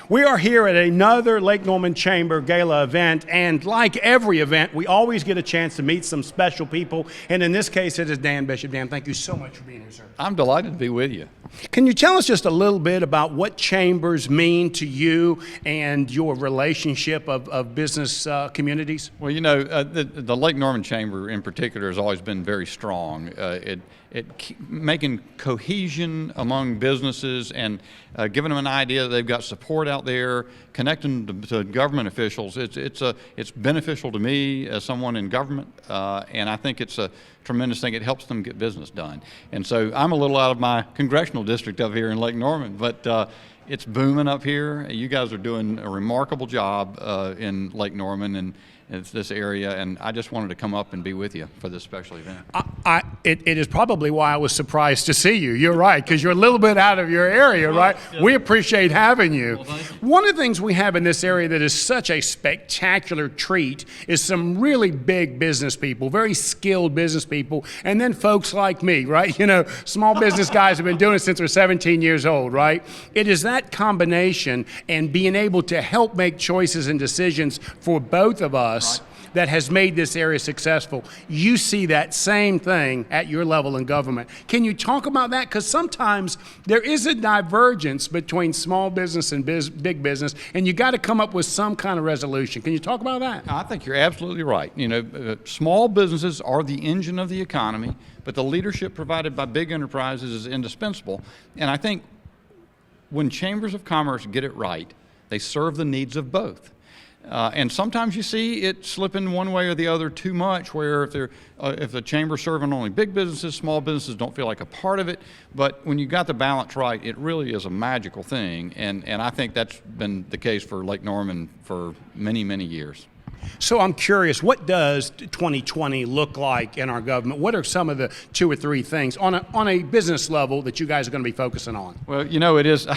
We are here at another Lake Norman Chamber Gala event, and like every event, we always get a chance to meet some special people, and in this case, it is Dan Bishop. Dan, thank you so much for being here, sir. I'm delighted to be with you. Can you tell us just a little bit about what chambers mean to you and your relationship of business communities? Well, you know, the Lake Norman Chamber in particular has always been very strong. Making cohesion among businesses and giving them an idea that they've got support out there, connecting to government officials. It's beneficial to me as someone in government, and I think it's a tremendous thing. It helps them get business done. And so I'm a little out of my congressional district up here in Lake Norman, but it's booming up here. You guys are doing a remarkable job in Lake Norman and it's this area, and I just wanted to come up and be with you for this special event. It is probably why I was surprised to see you. You're right, because you're a little bit out of your area, right? Yeah. We appreciate having you. Well, one of the things we have in this area that is such a spectacular treat is some really big business people, very skilled business people, and then folks like me, right? You know, small business guys have been doing it since they're 17 years old, right? It is that combination and being able to help make choices and decisions for both of us that has made this area successful. You see that same thing at your level in government. Can you talk about that? Because sometimes there is a divergence between small business and big business, and you got to come up with some kind of resolution. Can you talk about that? I think you're absolutely right. You know, small businesses are the engine of the economy, but the leadership provided by big enterprises is indispensable. And I think when chambers of commerce get it right, they serve the needs of both. And sometimes you see it slipping one way or the other too much, where if the chamber's serving only big businesses, small businesses don't feel like a part of it. But when you got the balance right, it really is a magical thing. And I think that's been the case for Lake Norman for many, many years. So I'm curious, what does 2020 look like in our government? What are some of the 2 or 3 things on a business level that you guys are going to be focusing on? Well, you know, it is,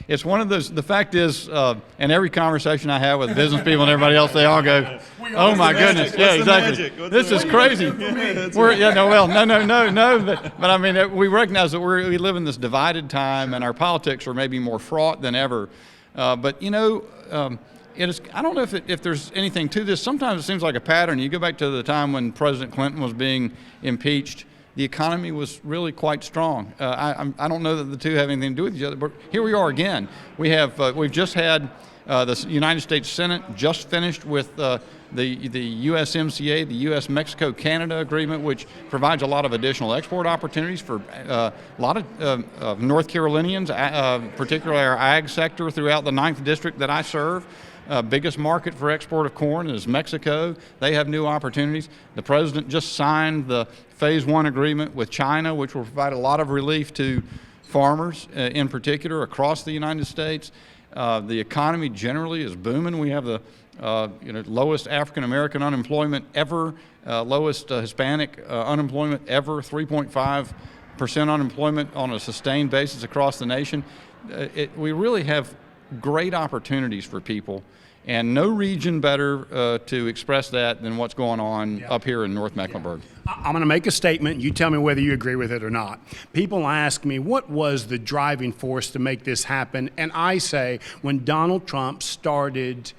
it's one of those, the fact is, in every conversation I have with business people and everybody else, they all go, oh my goodness, yeah, exactly. This is crazy. No, but I mean, we recognize that we live in this divided time and our politics are maybe more fraught than ever. But you know, I don't know if there's anything to this. Sometimes it seems like a pattern. You go back to the time when President Clinton was being impeached, the economy was really quite strong. I don't know that the two have anything to do with each other, but here we are again. We've just had the United States Senate just finished with the USMCA, the U.S.-Mexico-Canada agreement, which provides a lot of additional export opportunities for a lot of North Carolinians, particularly our ag sector throughout the 9th District that I serve. Biggest market for export of corn is Mexico. They have new opportunities. The president just signed the Phase 1 agreement with China, which will provide a lot of relief to farmers in particular across the United States. The economy generally is booming. We have the lowest African American unemployment ever, lowest Hispanic unemployment ever, 3.5% unemployment on a sustained basis across the nation. We really have great opportunities for people, and no region better to express that than what's going on up here in North Mecklenburg. I'm going to make a statement. You tell me whether you agree with it or not. People ask me, what was the driving force to make this happen? And I say, when Donald Trump started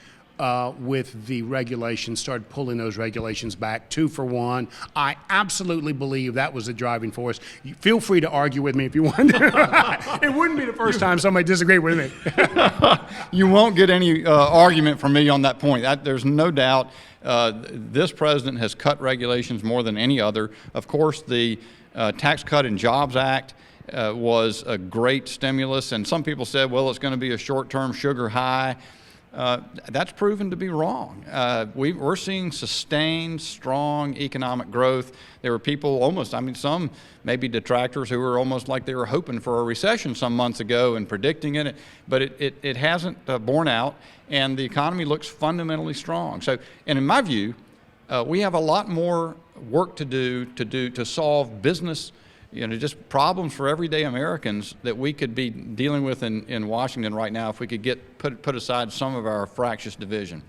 with the regulations, started pulling those regulations back, 2 for 1. I absolutely believe that was the driving force. Feel free to argue with me if you want. It wouldn't be the first time somebody disagreed with me. You won't get any argument from me on that point. There's no doubt this president has cut regulations more than any other. Of course, the Tax Cut and Jobs Act was a great stimulus, and some people said, well, it's going to be a short-term sugar high. That's proven to be wrong. We're seeing sustained, strong economic growth. There were people some maybe detractors who were almost like they were hoping for a recession some months ago and predicting it, but it hasn't borne out, and the economy looks fundamentally strong. So, and in my view, we have a lot more work to do to solve business, just problems for everyday Americans that we could be dealing with in Washington right now if we could put aside some of our fractious division.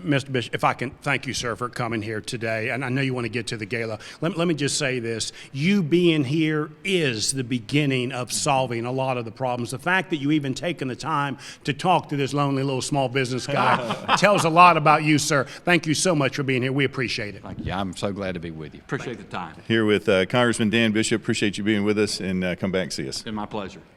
Mr. Bishop, if I can thank you, sir, for coming here today. And I know you want to get to the gala. Let me just say this. You being here is the beginning of solving a lot of the problems. The fact that you even taken the time to talk to this lonely little small business guy tells a lot about you, sir. Thank you so much for being here. We appreciate it. Thank you. I'm so glad to be with you. Appreciate the time. Here with Congressman Dan Bishop. Appreciate you being with us, and come back and see us. It's been my pleasure.